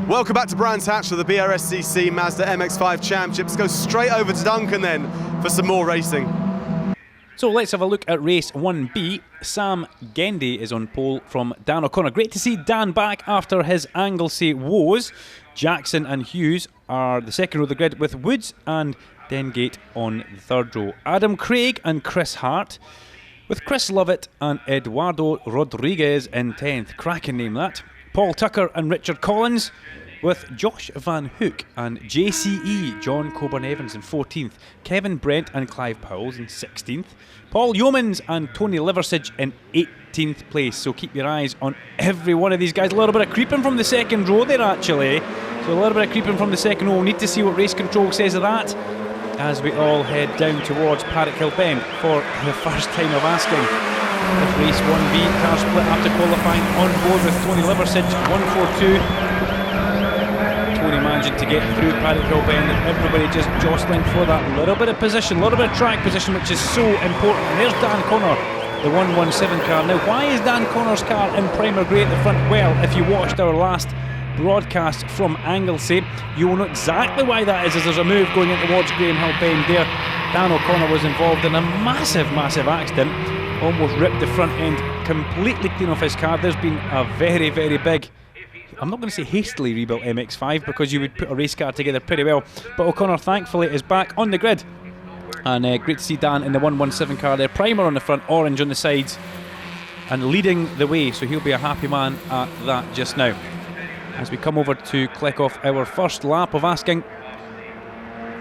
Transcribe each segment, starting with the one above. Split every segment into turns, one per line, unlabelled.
Welcome back to Brands Hatch for the BRSCC Mazda Mx5 Championships. Go straight over to Duncan then for some more racing.
So let's have a look at race 1B. Sam Gendy is on pole from Dan O'Connor. Great to see Dan back after his Anglesey woes. Jackson and Hughes are the second row of the grid, with Woods and Dengate on the third row. Adam Craig and Chris Hart, with Chris Lovett and Eduardo Rodriguez in 10th. Cracking name that. Paul Tucker and Richard Collins, with Josh Van Hook and JCE, John Coburn-Evans in 14th. Kevin Brent and Clive Powells in 16th. Paul Yeomans and Tony Liversidge in 18th place. So keep your eyes on every one of these guys. A little bit of creeping from the second row there, actually. So a little bit of creeping from the second row. We'll need to see what race control says of that as we all head down towards Paddock Hill Bend for the first time of asking. With race 1B, car split after qualifying, on board with Tony Liversidge, 142. Tony managing to get through Paddock Hill Bend, and everybody just jostling for that little bit of position, a little bit of track position, which is so important. And there's Dan Connor, the 117 car. Now, why is Dan Connor's car in primer grey at the front? Well, if you watched our last broadcast from Anglesey, you will know exactly why that is, as there's a move going in towards Graham Hill Bend there. Dan O'Connor was involved in a massive accident, almost ripped the front end completely clean off his car. There's been a very big, I'm not going to say hastily rebuilt MX-5, because you would put a race car together pretty well, but O'Connor thankfully is back on the grid, and great to see Dan in the 117 car there. Primer on the front, orange on the sides, and leading the way, so he'll be a happy man at that just now. As we come over to click off our first lap of asking,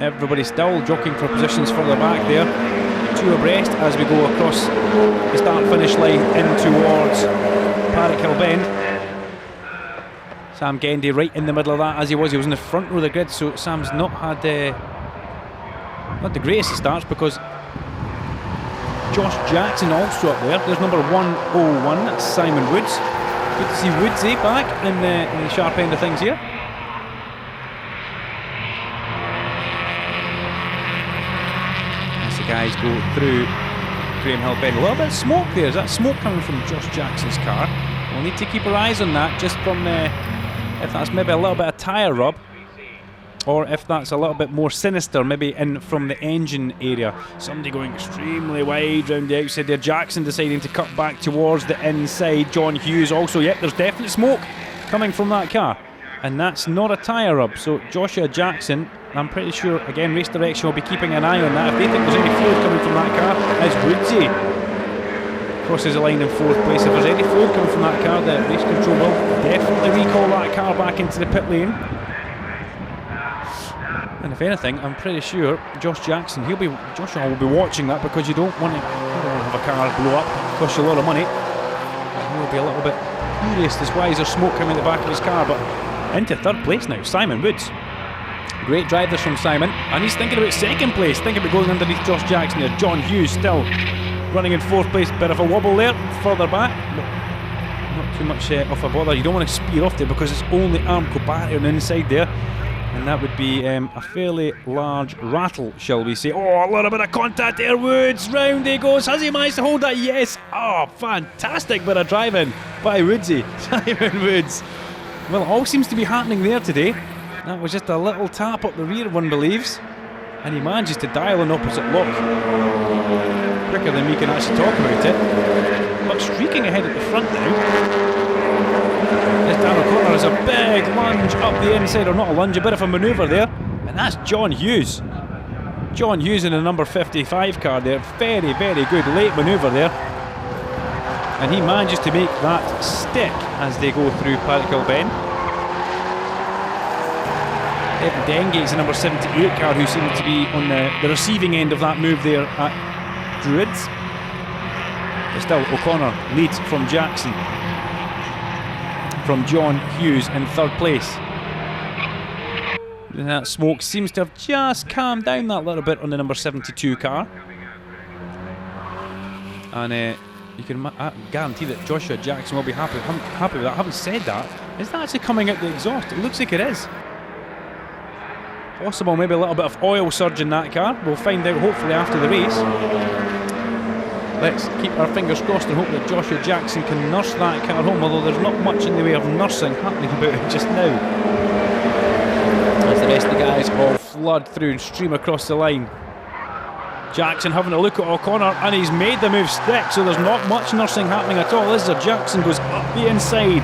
everybody still jockeying for positions further back there, two abreast as we go across the start-finish line in towards Paddock Hill Bend. Sam Gendy right in the middle of that, as he was in the front row of the grid, so Sam's not had not the greatest of starts, because Josh Jackson also up there. There's number 101, that's Simon Woods. Good to see Woodsy back in the sharp end of things here. As the guys go through Graham Hill Bend, a little bit of smoke there. Is that smoke coming from Josh Jackson's car? We'll need to keep our eyes on that, just from if that's maybe a little bit of tyre rub, or if that's a little bit more sinister, maybe in from the engine area. Somebody going extremely wide round the outside there. Jackson deciding to cut back towards the inside. John Hughes also. Yep, there's definite smoke coming from that car, and that's not a tyre rub. So Joshua Jackson, I'm pretty sure, again, Race Direction will be keeping an eye on that. If they think there's any fluid coming from that car, it's Woodsy. Crosses the line in 4th place. If there's any fluid coming from that car, the race control will definitely recall that car back into the pit lane. And if anything, I'm pretty sure Josh Jackson, Joshua will be watching that, because you don't want to have a car blow up, cost you a lot of money. He'll be a little bit curious as why is there smoke coming in the back of his car. But into 3rd place now, Simon Woods. Great drivers from Simon, and he's thinking about 2nd place, thinking about going underneath Josh Jackson there. John Hughes still running in 4th place, bit of a wobble there, further back, but not too much of a bother. You don't want to speed off there, because it's only Armco Barry on the inside there, and that would be a fairly large rattle, shall we say. Oh, a little bit of contact there. Woods, round he goes. Has he managed to hold that? Yes. Oh, fantastic bit of driving by Woodsy. Simon Woods. Well, it all seems to be happening there today. That was just a little tap up the rear, one believes, and he manages to dial an opposite lock quicker than we can actually talk about it. But streaking ahead at the front now, as Dan O'Connor has a big lunge up the inside, or not a lunge, a bit of a manoeuvre there, and that's John Hughes. John Hughes in the number 55 car there. Very good late manoeuvre there, and he manages to make that stick as they go through Paddock Hill Bend. Evan Dengate's the number 78 car, who seemed to be on the receiving end of that move there at Druids. But still, O'Connor leads from Jackson, from John Hughes in 3rd place. And that smoke seems to have just calmed down that little bit on the number 72 car. And you can guarantee that Joshua Jackson will be happy with that. Having said that, is that actually coming out the exhaust? It looks like it is. Possible maybe a little bit of oil surge in that car. We'll find out hopefully after the race. Let's keep our fingers crossed and hope that Joshua Jackson can nurse that car home, although there's not much in the way of nursing happening about it just now. As the rest of the guys all flood through and stream across the line. Jackson having a look at O'Connor, and he's made the move stick, so there's not much nursing happening at all, is there? Jackson goes up the inside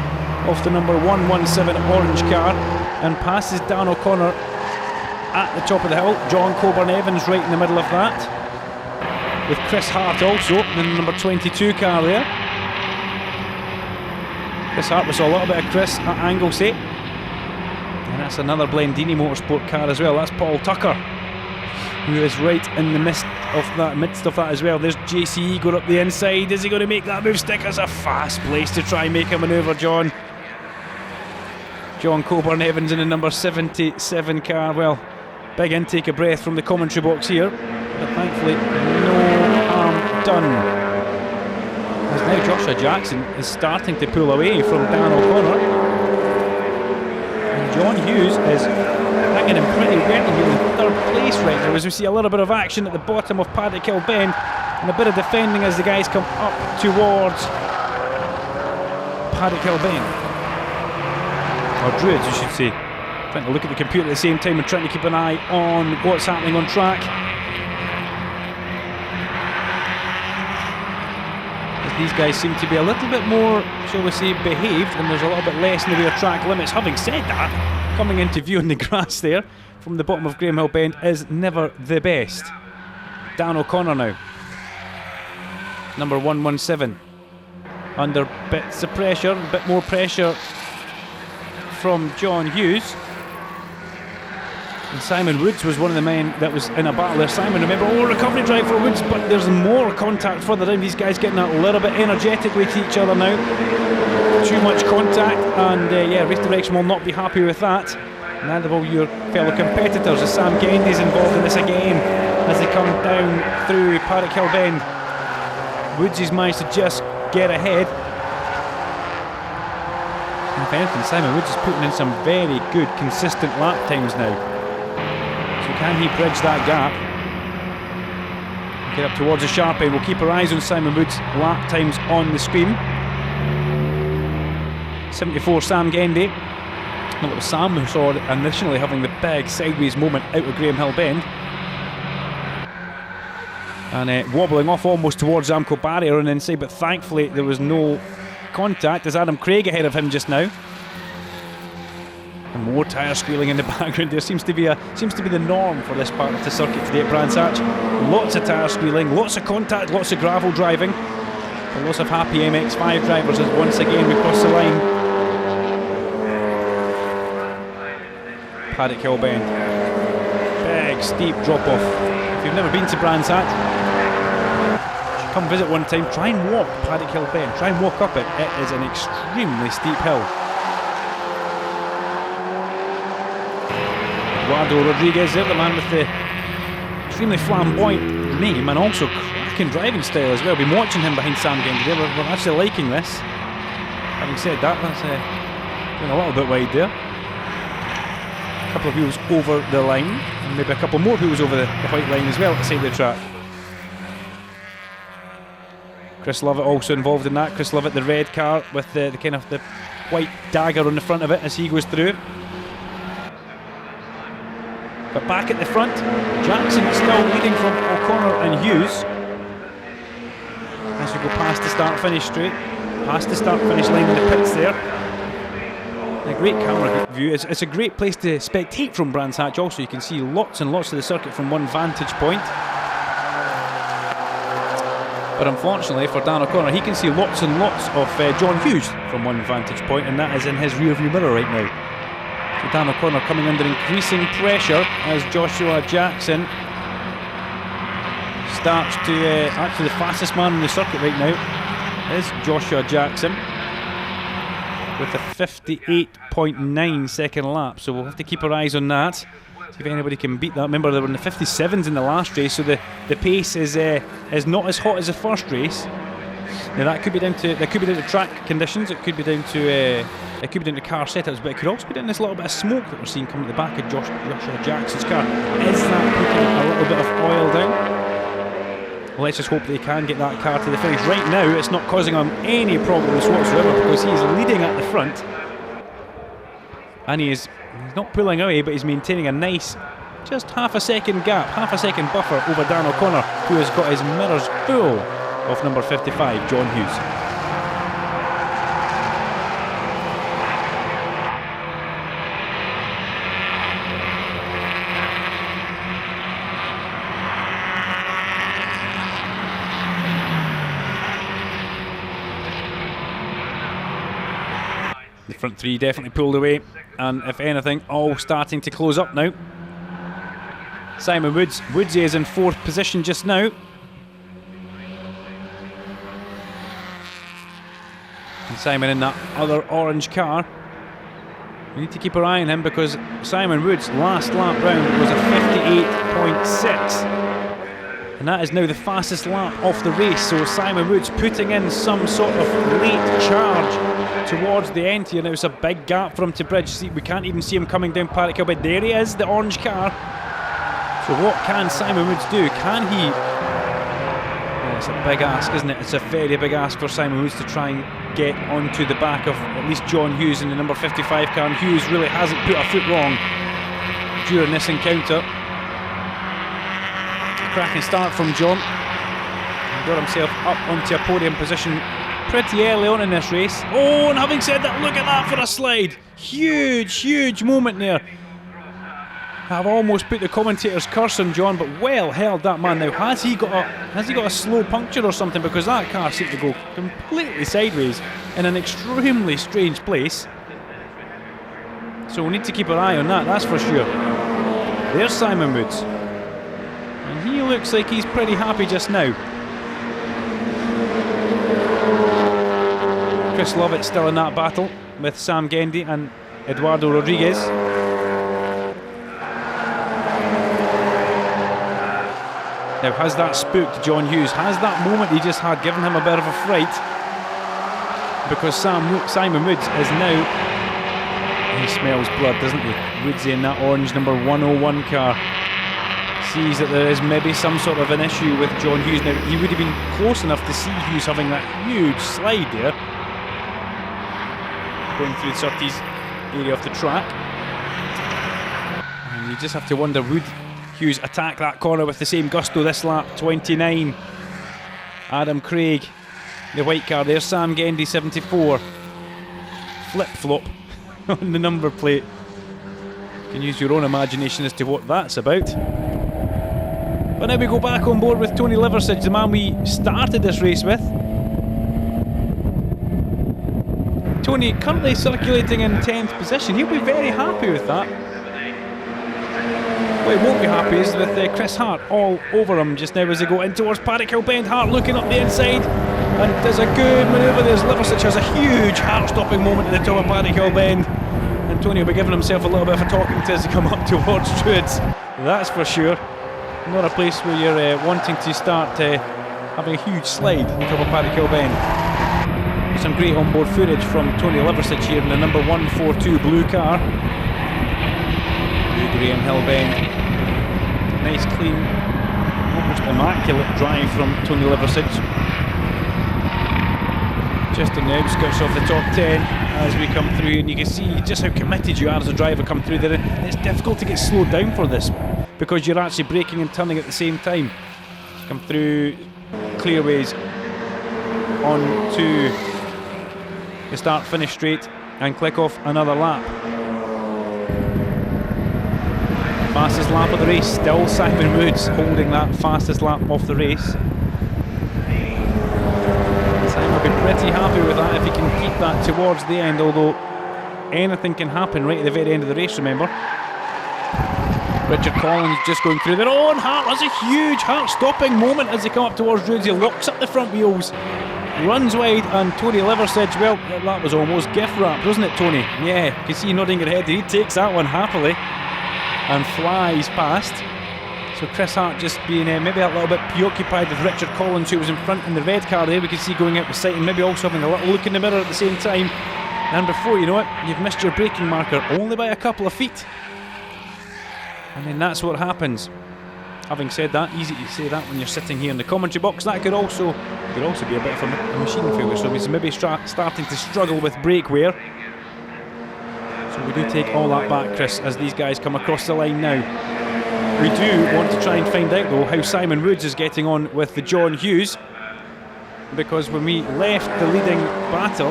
of the number 117 orange car and passes Dan O'Connor at the top of the hill. John Coburn-Evans right in the middle of that, with Chris Hart also in the number 22 car there. Chris Hart, we saw a little bit of Chris at Anglesey, and that's another Blendini Motorsport car as well. That's Paul Tucker, who is right in the midst of that as well. There's JCE going up the inside. Is he going to make that move stick? It's a fast place to try and make a manoeuvre, John. John Coburn-Evans in the number 77 car. Well, big intake of breath from the commentary box here, but thankfully no harm done. As now Joshua Jackson is starting to pull away from Dan O'Connor, and John Hughes is hanging in pretty well here in third place right now, as we see a little bit of action at the bottom of Paddock Hill Bend and a bit of defending as the guys come up towards Paddock Hill Bend, or Druids you should say. Trying to look at the computer at the same time and trying to keep an eye on what's happening on track. As these guys seem to be a little bit more, shall we say, behaved, and there's a little bit less in the way of track limits. Having said that, coming into view in the grass there from the bottom of Graham Hill Bend is never the best. Dan O'Connor now, number 117, under bits of pressure, a bit more pressure from John Hughes. And Simon Woods was one of the men that was in a battle there. Simon, remember, recovery drive for Woods, but there's more contact further down. These guys getting a little bit energetic with each other now. Too much contact, and yeah, Race Direction will not be happy with that. Neither will your fellow competitors, as Sam Gendy's involved in this again as they come down through Paddock Hill Bend. Woods has managed to just get ahead. And if anything, Simon Woods is putting in some very good, consistent lap times now. So can he bridge that gap? Get up towards the sharp end. We'll keep our eyes on Simon Woods' lap times on the screen. 74 Sam Gendy. That was Sam who saw initially having the big sideways moment out of Graham Hill Bend. And wobbling off almost towards Zamco barrier on the inside, but thankfully there was no contact as Adam Craig ahead of him just now. And more tyre squealing in the background. There seems to be the norm for this part of the circuit today at Brands Hatch. Lots of tyre squealing, lots of contact, lots of gravel driving, and lots of happy MX-5 drivers as once again we cross the line. Paddock Hill Bend. Big steep drop off. If you've never been to Brands Hatch, come visit one time. Try and walk Paddock Hill Bend. Try and walk up it. It is an extremely steep hill. Eduardo Rodriguez there, the man with the extremely flamboyant name and also cracking driving style as well. Been watching him behind Sam Gendy there. We're actually liking this. Having said that, that's going a little bit wide there. A couple of wheels over the line, and maybe a couple more wheels over the white line as well at the side of the track. Chris Lovett also involved in that. Chris Lovett, the red car with the kind of the white dagger on the front of it as he goes through. But back at the front, Jackson still leading from O'Connor and Hughes. As we go past the start-finish straight, past the start-finish line in the pits there. A great camera view. It's a great place to spectate from Brands Hatch also. You can see lots and lots of the circuit from one vantage point. But unfortunately for Dan O'Connor, he can see lots and lots of John Hughes from one vantage point, and that is in his rear view mirror right now. So Dan O'Connor coming under increasing pressure as Joshua Jackson starts to actually the fastest man on the circuit right now is Joshua Jackson with a 58.9 second lap, so we'll have to keep our eyes on that, see if anybody can beat that. Remember, they were in the 57s in the last race, so the pace is not as hot as the first race. Now that could be down to track conditions, it could be down to car setups, but it could also be down to this little bit of smoke that we're seeing coming at the back of Joshua Jackson's car. Is that putting a little bit of oil down? Let's just hope they can get that car to the finish. Right now, it's not causing him any problems whatsoever because he's leading at the front. And he's not pulling away, but he's maintaining a nice, just half a second gap, half a second buffer over Dan O'Connor, who has got his mirrors full of number 55, John Hughes. The front three definitely pulled away, and if anything, all starting to close up now. Simon Woodsy is in 4th position just now. And Simon in that other orange car. We need to keep our eye on him because Simon Woods' last lap round was a 58.6. And that is now the fastest lap of the race, so Simon Woods putting in some sort of late charge towards the end here. Now it's a big gap for him to bridge. See, we can't even see him coming down Paddock Hill, but there he is, the orange car. So what can Simon Woods do? Can he... Oh, it's a big ask, isn't it? It's a very big ask for Simon Woods to try and get onto the back of at least John Hughes in the number 55 car, and Hughes really hasn't put a foot wrong during this encounter. Cracking start from John. He got himself up onto a podium position pretty early on in this race. Oh, and having said that, look at that for a slide. Huge moment there. I've almost put the commentator's curse on John, but well held that man. Now, has he got a slow puncture or something? Because that car seemed to go completely sideways in an extremely strange place. So we need to keep our eye on that, that's for sure. There's Simon Woods. And he looks like he's pretty happy just now. Chris Lovett still in that battle with Sam Gendy and Eduardo Rodriguez. Now, has that spooked John Hughes? Has that moment he just had given him a bit of a fright? Because Simon Woods is now... He smells blood, doesn't he? Woodsy in that orange number 101 car. Sees that there is maybe some sort of an issue with John Hughes. Now, he would have been close enough to see Hughes having that huge slide there. Going through the Surtees area of the track. And you just have to wonder, would Hughes attack that corner with the same gusto this lap? 29. Adam Craig, the white car. There's Sam Gendy, 74. Flip-flop on the number plate. You can use your own imagination as to what that's about. But now we go back on board with Tony Liversidge, the man we started this race with. Tony currently circulating in 10th position. He'll be very happy with that. What he won't be happy is with Chris Hart all over him just now as they go in towards Paddock Hill Bend. Hart looking up the inside and does a good manoeuvre. There's Liversidge, has a huge heart-stopping moment at the top of Paddock Hill Bend. And Tony will be giving himself a little bit of a talking to as they come up towards Druids. That's for sure. Not a place where you're wanting to start having a huge slide on top of Paddock Hill Bend. Some great onboard footage from Tony Liversidge here in the number 142 blue car. Blue Graham Hill Bend. Nice, clean, almost immaculate drive from Tony Liversidge. Just on the outskirts of the top 10 as we come through, and you can see just how committed you are as a driver come through there. It's difficult to get slowed down for this because you're actually braking and turning at the same time. Come through clearways onto the start-finish straight and click off another lap. Fastest lap of the race, still Simon Woods holding that fastest lap of the race. Simon will be pretty happy with that if he can keep that towards the end, although anything can happen right at the very end of the race, remember. Richard Collins just going through their own Hart. That's a huge heart-stopping moment as they come up towards Druids. He locks up the front wheels, runs wide, and Tony Liversidge, well, that was almost gift wrapped, wasn't it, Tony? Yeah, you can see you nodding your head. He takes that one happily and flies past. So Chris Hart just being maybe a little bit preoccupied with Richard Collins, who was in front in the red car there. We can see going out the sight and maybe also having a little look in the mirror at the same time. And before you know it, you've missed your braking marker only by a couple of feet. And then that's what happens. Having said that, easy to say that when you're sitting here in the commentary box. That could also be a bit of a machine failure, so he's maybe starting to struggle with brake wear. So we do take all that back, Chris, as these guys come across the line now. We do want to try and find out, though, how Simon Woods is getting on with the John Hughes, because when we left the leading battle,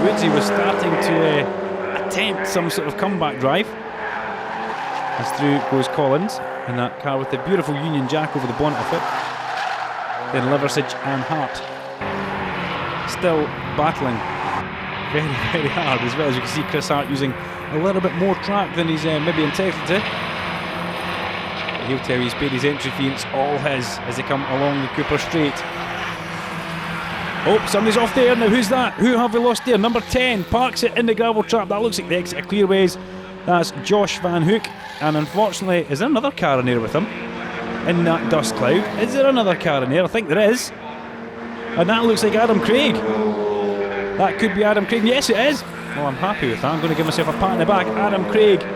Woodsy was starting to attempt some sort of comeback drive. As through goes Collins in that car with the beautiful Union Jack over the bonnet of it. Then Liversidge and Hart still battling very, very hard as well. As you can see, Chris Hart using a little bit more track than he's maybe entitled to. But he'll tell you he's paid his entry fee and it's all his as they come along the Cooper Straight. Oh, somebody's off there. Now who's that? Who have we lost there? Number 10 parks it in the gravel trap. That looks like the exit of Clearways. That's Josh Van Hook. And unfortunately, is there another car in there with him? In that dust cloud. Is there another car in there? I think there is. And that looks like Adam Craig. That could be Adam Craig. Yes, it is. Well, I'm happy with that. I'm going to give myself a pat in the back. Adam Craig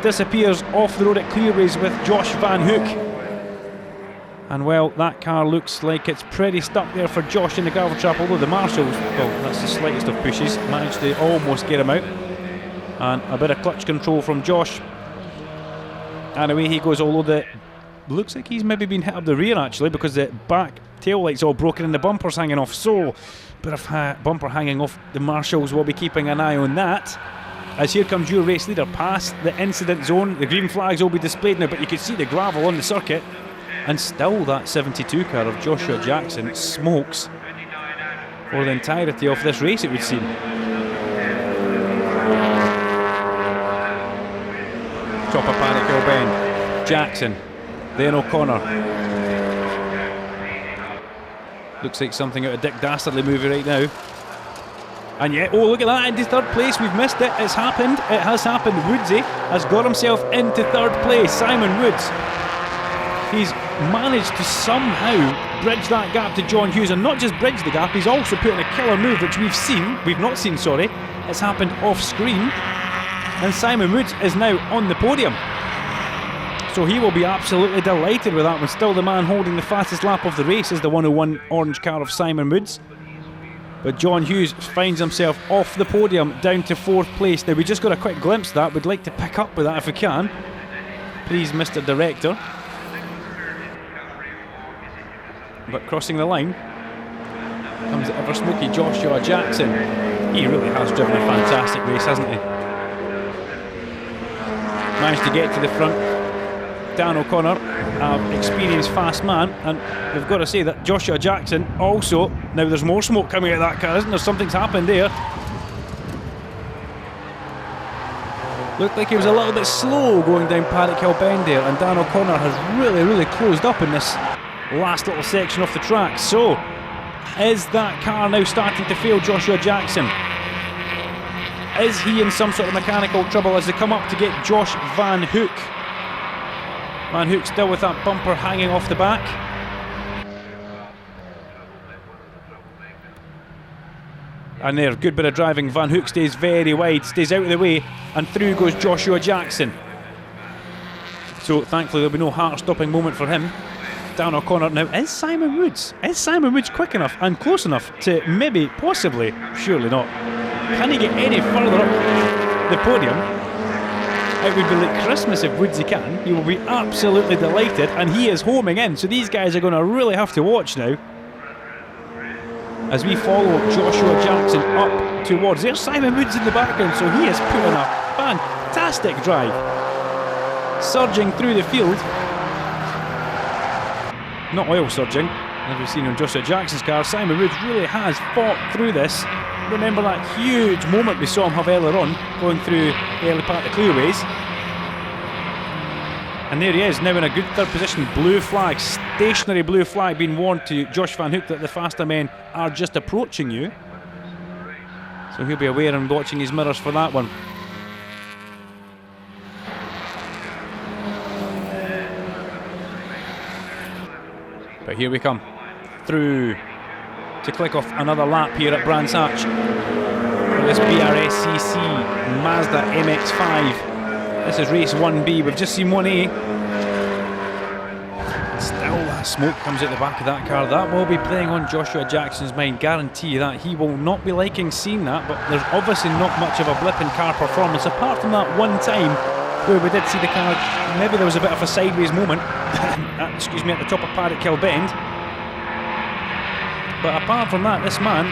disappears off the road at Clearways with Josh Van Hook. And well, that car looks like it's pretty stuck there for Josh in the gravel trap, although the marshals, well, that's the slightest of pushes, managed to almost get him out. And a bit of clutch control from Josh. And away he goes, although the looks like he's maybe been hit up the rear actually, because the back tail light's all broken and the bumper's hanging off. So, bit of bumper hanging off. The marshals will be keeping an eye on that. As here comes your race leader past the incident zone. The green flags will be displayed now, but you can see the gravel on the circuit. And still that 72 car of Joshua Jackson smokes for the entirety of this race, it would seem. Top of Paddock Hill Bend. Jackson. Then O'Connor. Looks like something out of Dick Dastardly movie right now. And yet, oh look at that, into third place. We've missed it. It's happened. It has happened. Woodsy has got himself into third place. Simon Woods. He's managed to somehow bridge that gap to John Hughes, and not just bridge the gap, he's also put in a killer move which we've not seen, sorry. It's happened off screen, and Simon Woods is now on the podium. So he will be absolutely delighted with that one. Still the man holding the fastest lap of the race is the 101 orange car of Simon Woods. But John Hughes finds himself off the podium down to fourth place. Now we just got a quick glimpse of that. We'd like to pick up with that if we can. Please, Mr. Director. But crossing the line comes the ever smoky Joshua Jackson. He really has driven a fantastic race, hasn't he? Managed to get to the front. Dan O'Connor, an experienced fast man, and we've got to say that Joshua Jackson also, now there's more smoke coming out of that car, isn't there? Something's happened there. Looked like he was a little bit slow going down Paddock Hill Bend there, and Dan O'Connor has really closed up in this last little section of the track. So, is that car now starting to fail Joshua Jackson? Is he in some sort of mechanical trouble as they come up to get Josh Van Hook? Van Hook still with that bumper hanging off the back. And there, good bit of driving. Van Hook stays very wide, stays out of the way, and through goes Joshua Jackson. So thankfully there'll be no heart-stopping moment for him. Dan O'Connor now. Is Simon Woods quick enough and close enough to maybe, possibly, surely not, can he get any further up the podium? It would be like Christmas if Woodsy can. He will be absolutely delighted, and he is homing in, so these guys are going to really have to watch now as we follow Joshua Jackson up towards. There's Simon Woods in the background, so he has put in a fantastic drive, surging through the field. Not oil surging, as we've seen on Joshua Jackson's car. Simon Woods really has fought through this. Remember that huge moment we saw him have earlier on, going through the early part of the Clearways. And there he is, now in a good third position. Blue flag, stationary blue flag being worn to Josh Van Hook that the faster men are just approaching you. So he'll be aware and watching his mirrors for that one. But here we come, through to click off another lap here at Brands Hatch for this BRSCC Mazda Mx5. This is race 1B. We've just seen 1A. As smoke comes out the back of that car, that will be playing on Joshua Jackson's mind. Guarantee that he will not be liking seeing that, but there's obviously not much of a blip in car performance, apart from that one time where we did see the car, maybe there was a bit of a sideways moment, excuse me, at the top of Paddock Hill Bend. But apart from that, this man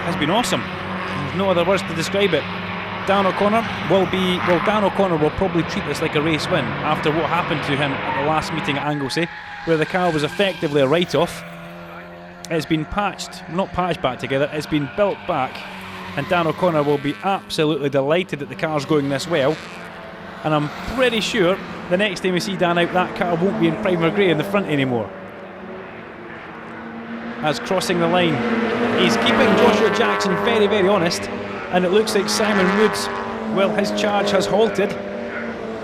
has been awesome. There's no other words to describe it. Dan O'Connor Dan O'Connor will probably treat this like a race win after what happened to him at the last meeting at Anglesey, where the car was effectively a write-off. It's been not patched back together, it's been built back, and Dan O'Connor will be absolutely delighted that the car's going this well. And I'm pretty sure the next time we see Dan out, that car won't be in primer grey in the front anymore. As crossing the line, he's keeping Joshua Jackson very, very honest. And it looks like Simon Woods, well, his charge has halted,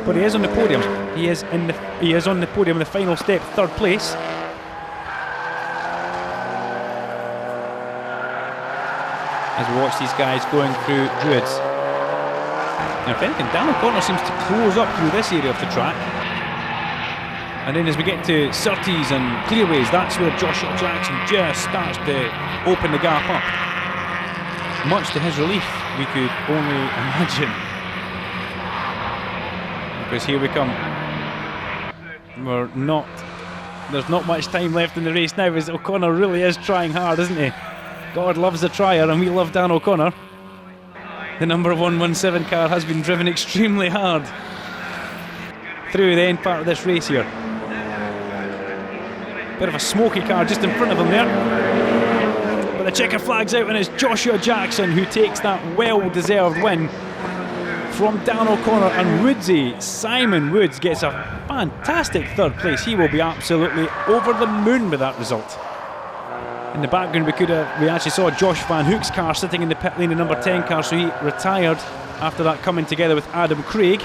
but he is on the podium. He is on the podium in the final step, 3rd place. As we watch these guys going through Druids. Now, if anything, Dan O'Connor seems to close up through this area of the track. And then as we get to Surtees and Clearways, that's where Joshua Jackson just starts to open the gap up. Much to his relief, we could only imagine. Because here we come. There's not much time left in the race now, as O'Connor really is trying hard, isn't he? God loves a trier, and we love Dan O'Connor. The number 117 car has been driven extremely hard through the end part of this race here. Bit of a smoky car just in front of him there. But the checker flag's out, and it's Joshua Jackson who takes that well-deserved win from Dan O'Connor and Woodsy. Simon Woods gets a fantastic 3rd place. He will be absolutely over the moon with that result. In the background we actually saw Josh Van Hoek's car sitting in the pit lane, the number 10 car, so he retired after that coming together with Adam Craig,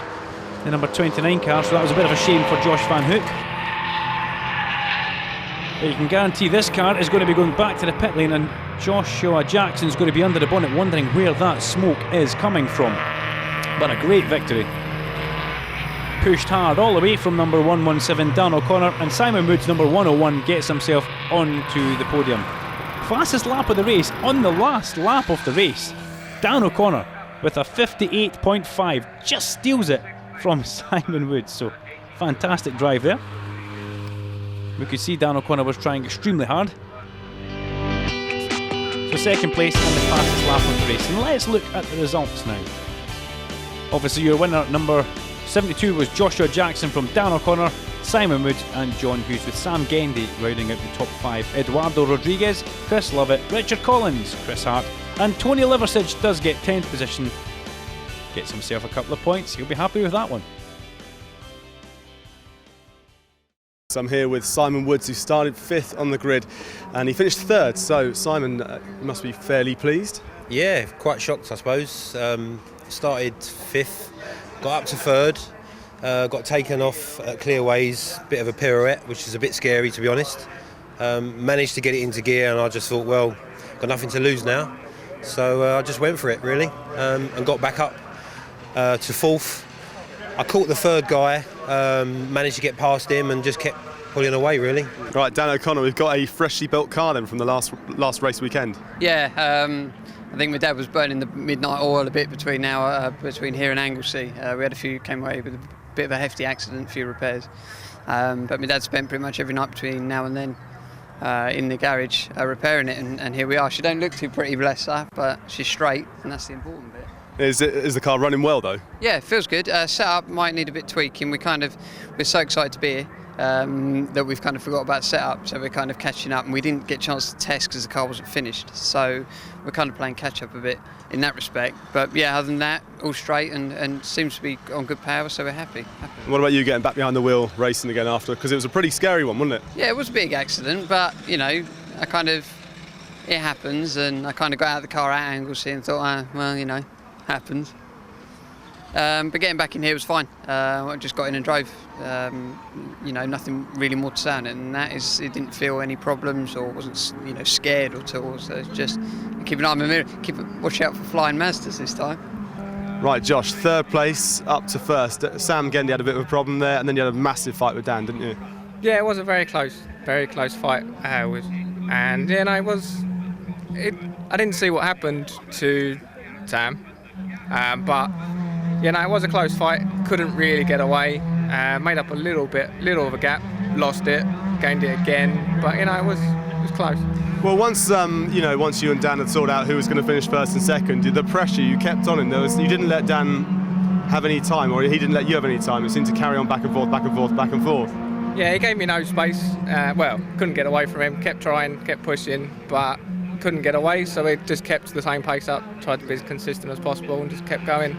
the number 29 car, so that was a bit of a shame for Josh Van Hoek. But you can guarantee this car is going to be going back to the pit lane, and Joshua Jackson's going to be under the bonnet wondering where that smoke is coming from. But a great victory. Pushed hard all the way from number 117 Dan O'Connor, and Simon Woods, number 101, gets himself onto the podium. Fastest lap of the race, on the last lap of the race, Dan O'Connor with a 58.5 just steals it from Simon Woods. So fantastic drive there. We could see Dan O'Connor was trying extremely hard. So 2nd place and the fastest lap of the race. And let's look at the results now. Obviously your winner at number 72 was Joshua Jackson from Dan O'Connor, Simon Woods and John Hughes, with Sam Gendy rounding out the top 5. Eduardo Rodriguez, Chris Lovett, Richard Collins, Chris Hart and Tony Liversidge does get 10th position. Gets himself a couple of points, he'll be happy with that one.
So I'm here with Simon Woods, who started 5th on the grid and he finished 3rd. So Simon, you must be fairly pleased.
Yeah, quite shocked I suppose. Started 5th, got up to 3rd, got taken off at Clearways, bit of a pirouette, which is a bit scary to be honest. Managed to get it into gear, and I just thought, well, got nothing to lose now. So I just went for it really, and got back up to 4th. I caught the 3rd guy, managed to get past him and just kept pulling away really.
Right, Dan O'Connor, we've got a freshly built car then from the last race weekend.
Yeah, I think my dad was burning the midnight oil a bit between here and Anglesey. We had came away with a bit of a hefty accident, a few repairs. But my dad spent pretty much every night between now and then in the garage repairing it, and here we are. She don't look too pretty, bless her, but she's straight, and that's the important bit.
Is the car running well though?
Yeah, it feels good. Setup might need a bit tweaking. We're so excited to be here that we've kind of forgot about setup, so we're kind of catching up, and we didn't get a chance to test because the car wasn't finished, so we're kind of playing catch up a bit in that respect. But yeah, other than that, all straight and seems to be on good power, so we're happy.
What about you getting back behind the wheel racing again after, because it was a pretty scary one, wasn't it?
Yeah, it was a big accident, but you know, it happens, and I kind of got out of the car at Anglesey and thought, well, you know, happens. But getting back in here was fine. I just got in and drove. You know, nothing really more to say on it, and that is, it didn't feel any problems or wasn't, you know, scared at all. So it's just keep an eye on the mirror, watch out for flying Mazdas this time.
Right, Josh, 3rd place up to 1st. Sam Gendy had a bit of a problem there, and then you had a massive fight with Dan, didn't you?
Yeah, it was a very close fight. And you know, I didn't see what happened to Sam, but you know, it was a close fight. Couldn't really get away. Made up a little of a gap. Lost it, gained it again. But you know, it was close.
Well, once once you and Dan had sorted out who was going to finish first and second, the pressure you kept on him. You didn't let Dan have any time, or he didn't let you have any time. It seemed to carry on back and forth, back and forth, back and forth.
Yeah, he gave me no space. Well, couldn't get away from him. Kept trying, kept pushing, but couldn't get away. So it just kept the same pace up. Tried to be as consistent as possible and just kept going.